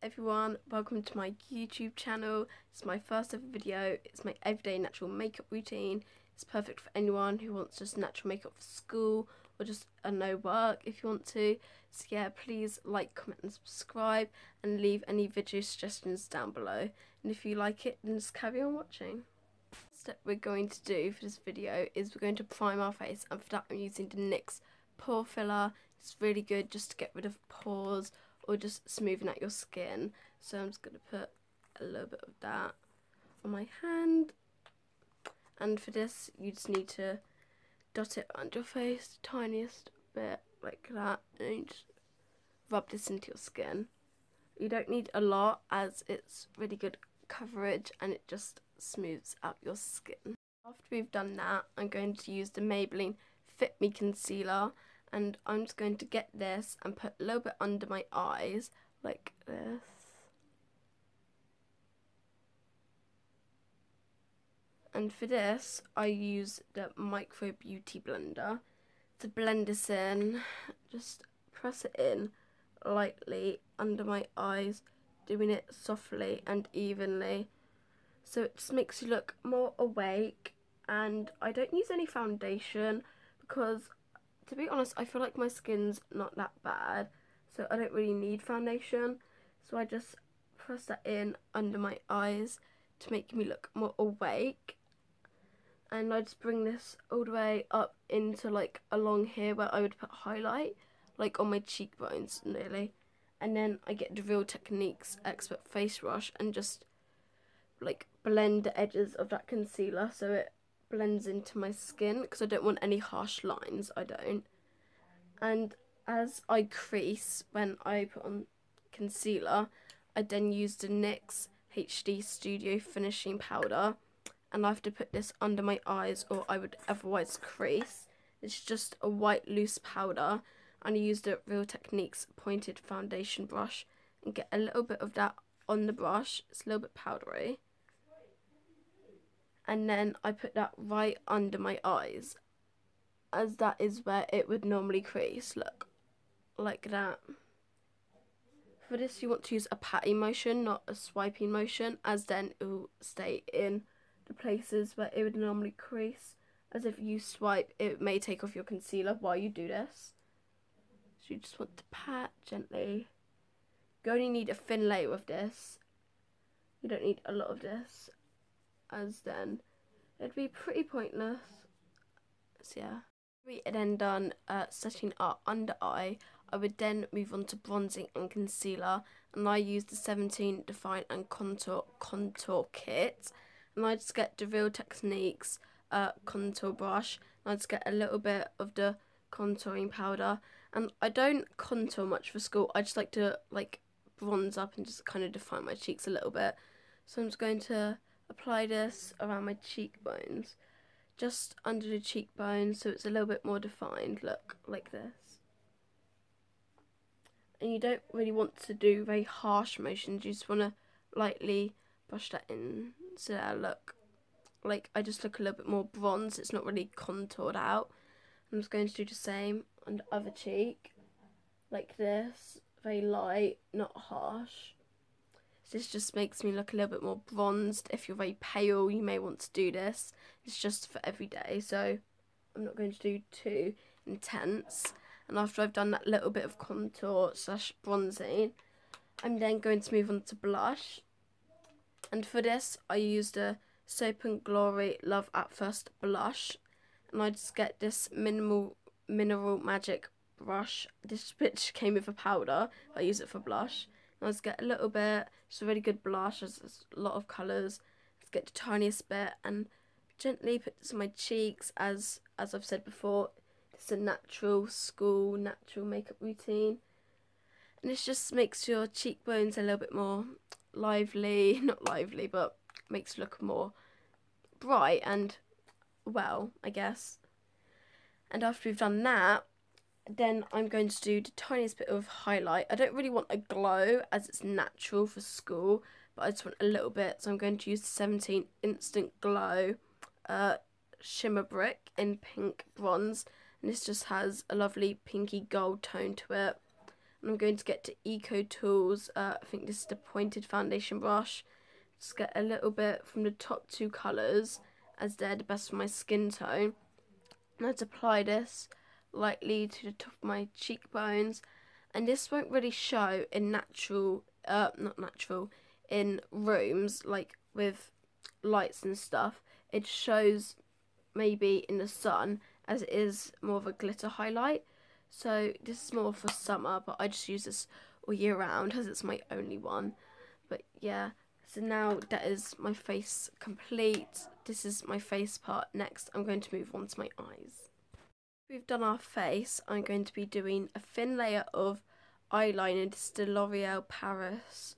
everyone, welcome to my YouTube channel. It's my first ever video. It's my everyday natural makeup routine. It's perfect for anyone who wants just natural makeup for school or just no work if you want to. So yeah, please like, comment and subscribe and leave any video suggestions down below. And if you like it, then just carry on watching. The step we're going to do for this video is we're going to prime our face, and for that I'm using the NYX pore filler. It's really good just to get rid of pores or just smoothing out your skin. So I'm just going to put a little bit of that on my hand, and for this you just need to dot it around your face, the tiniest bit like that, and you just rub this into your skin. You don't need a lot as it's really good coverage and it just smooths out your skin. After we've done that, I'm going to use the Maybelline Fit Me Concealer, and I'm just going to get this and put a little bit under my eyes like this. And for this I use the Micro Beauty Blender to blend this in. Just press it in lightly under my eyes, doing it softly and evenly, so it just makes you look more awake. And I don't use any foundation because, to be honest, I feel like my skin's not that bad, so I don't really need foundation. So I just press that in under my eyes to make me look more awake. And I just bring this all the way up into like along here where I would put highlight, like on my cheekbones nearly. And then I get the Real Techniques Expert Face Brush and just like blend the edges of that concealer so it blends into my skin, because I don't want any harsh lines, I don't. And as I crease when I put on concealer, I then use the NYX HD Studio Finishing Powder, and I have to put this under my eyes or I would otherwise crease. It's just a white loose powder, and I use the Real Techniques pointed foundation brush and get a little bit of that on the brush. It's a little bit powdery. And then I put that right under my eyes, as that is where it would normally crease, look, like that. For this you want to use a patting motion, not a swiping motion, as then it will stay in the places where it would normally crease. As if you swipe, it may take off your concealer while you do this. So you just want to pat gently. You only need a thin layer of this. You don't need a lot of this, as then it'd be pretty pointless. So yeah. We had then done setting our under eye. I would then move on to bronzing and concealer, and I use the 17 Define and Contour Kit. And I just get the Real Techniques contour brush, and I just get a little bit of the contouring powder. And I don't contour much for school, I just like to bronze up and just kind of define my cheeks a little bit. So I'm just going to apply this around my cheekbones, just under the cheekbones, so it's a little bit more defined, look, like this. And you don't really want to do very harsh motions, you just want to lightly brush that in, so that I look like I just look a little bit more bronzed. It's not really contoured out. I'm just going to do the same on the other cheek, like this, very light, not harsh. This just makes me look a little bit more bronzed. If you're very pale, you may want to do this. It's just for every day, so I'm not going to do too intense. And after I've done that little bit of contour / bronzing, I'm then going to move on to blush. And for this, I use the Soap and Glory Love at First blush. And I just get this Mineral Magic brush. This bitch came with a powder. I use it for blush. And I just get a little bit. It's a really good blush. There's a lot of colours. Just get the tiniest bit and gently put this on my cheeks. As I've said before, it's a natural makeup routine. And this just makes your cheekbones a little bit more lively. Not lively, but makes you look more bright and well, I guess. And after we've done that, then I'm going to do the tiniest bit of highlight. I don't really want a glow as it's natural for school, but I just want a little bit, so I'm going to use the 17 Instant Glow Shimmer Brick in pink bronze, and this just has a lovely pinky gold tone to it. And I'm going to get to Eco Tools. I think this is the pointed foundation brush. Just get a little bit from the top two colours, as they're the best for my skin tone. And I'd apply this lightly to the top of my cheekbones. And this won't really show in in rooms, like with lights and stuff. It shows maybe in the sun, as it is more of a glitter highlight. So this is more for summer, but I just use this all year round as it's my only one. But yeah, so now that is my face complete. This is my face part. Next, I'm going to move on to my eyes. We've done our face. I'm going to be doing a thin layer of eyeliner. This is the L'Oreal Paris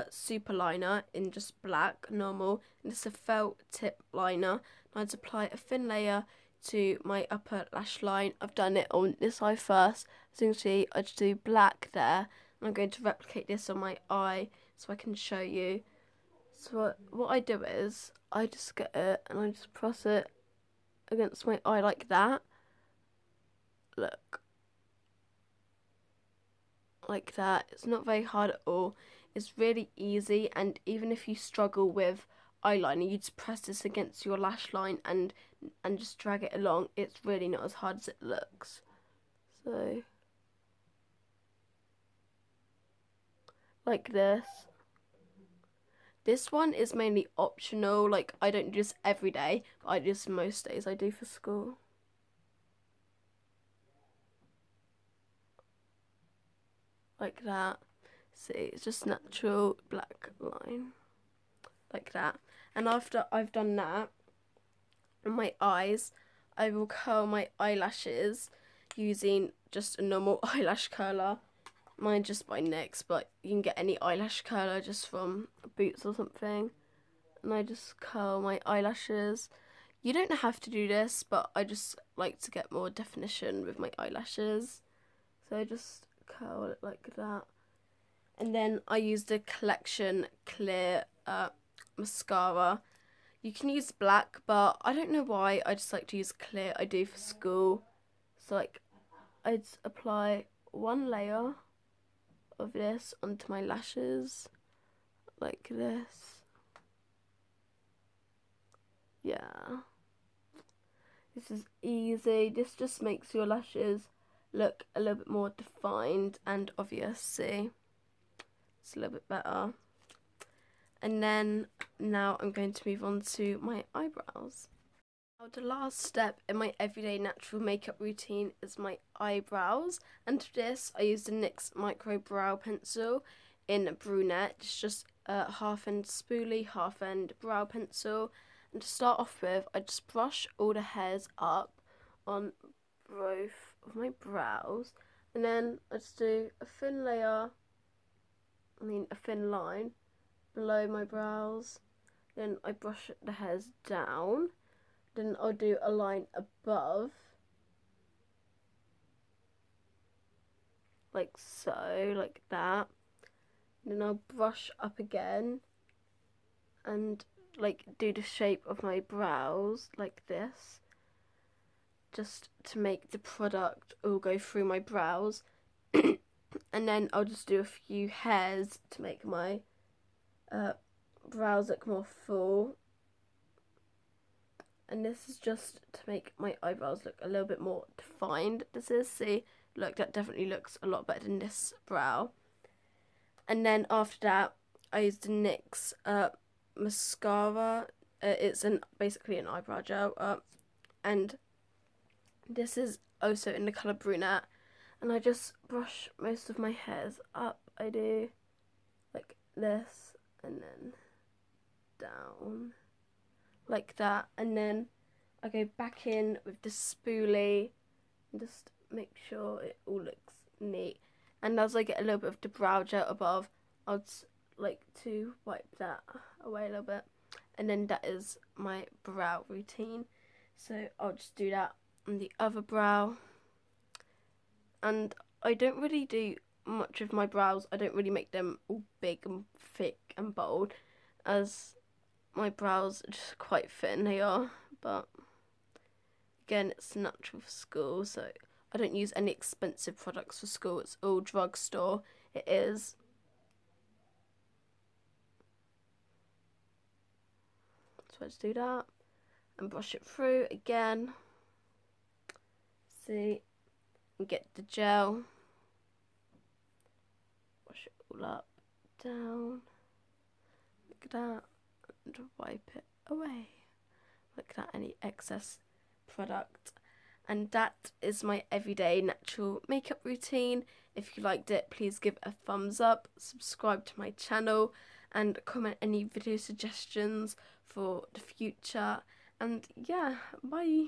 super liner in just black, normal. And this is a felt tip liner. And I'd apply a thin layer to my upper lash line. I've done it on this eye first. As you can see, I just do black there. And I'm going to replicate this on my eye so I can show you. So what I do is, I just get it and I just press it against my eye like that. Look. Like that. It's not very hard at all. It's really easy, and even if you struggle with eyeliner, you just press this against your lash line and just drag it along. It's really not as hard as it looks. So like this. This one is mainly optional, like I don't do this every day, but I do this most days I do for school. Like that. See, it's just natural black line. Like that. And after I've done that, on my eyes, I will curl my eyelashes using just a normal eyelash curler. Mine just by NYX, but you can get any eyelash curler just from Boots or something. And I just curl my eyelashes. You don't have to do this, but I just like to get more definition with my eyelashes. So I just curl it like that. And then I use the Collection Clear mascara. You can use black, but I don't know why. I just like to use clear. I do for school. So like, I'd apply one layer of this onto my lashes, like this. Yeah. This is easy. This just makes your lashes look a little bit more defined and obvious. See? It's a little bit better. And then now I'm going to move on to my eyebrows. Now the last step in my everyday natural makeup routine is my eyebrows. And for this I use the NYX Micro Brow Pencil in brunette. It's just a half-end spoolie, half-end brow pencil. And to start off with, I just brush all the hairs up on both of my brows. And then I just do a thin layer, a thin line below my brows. Then I brush the hairs down. Then I'll do a line above, like so, like that. Then I'll brush up again and like do the shape of my brows like this, just to make the product all go through my brows. And then I'll just do a few hairs to make my brows look more full. And this is just to make my eyebrows look a little bit more defined. This is, see, look, that definitely looks a lot better than this brow. And then after that, I used the NYX mascara. It's basically an eyebrow gel. And this is also in the colour brunette. And I just brush most of my hairs up. I do like this and then down like that, and then I go back in with the spoolie and just make sure it all looks neat. And as I get a little bit of the brow gel above, I'll just like to wipe that away a little bit, and then that is my brow routine. So I'll just do that on the other brow. And I don't really do much of my brows. I don't really make them all big and thick and bold, as my brows are just quite thin, they are. But again, it's natural for school, so I don't use any expensive products for school. It's all drugstore. It is. So let's do that and brush it through again. See, and get the gel. Wash it all up, down. Look at that, and wipe it away. Look at any excess product. And that is my everyday natural makeup routine. If you liked it, please give a thumbs up, subscribe to my channel, and comment any video suggestions for the future. And yeah, bye.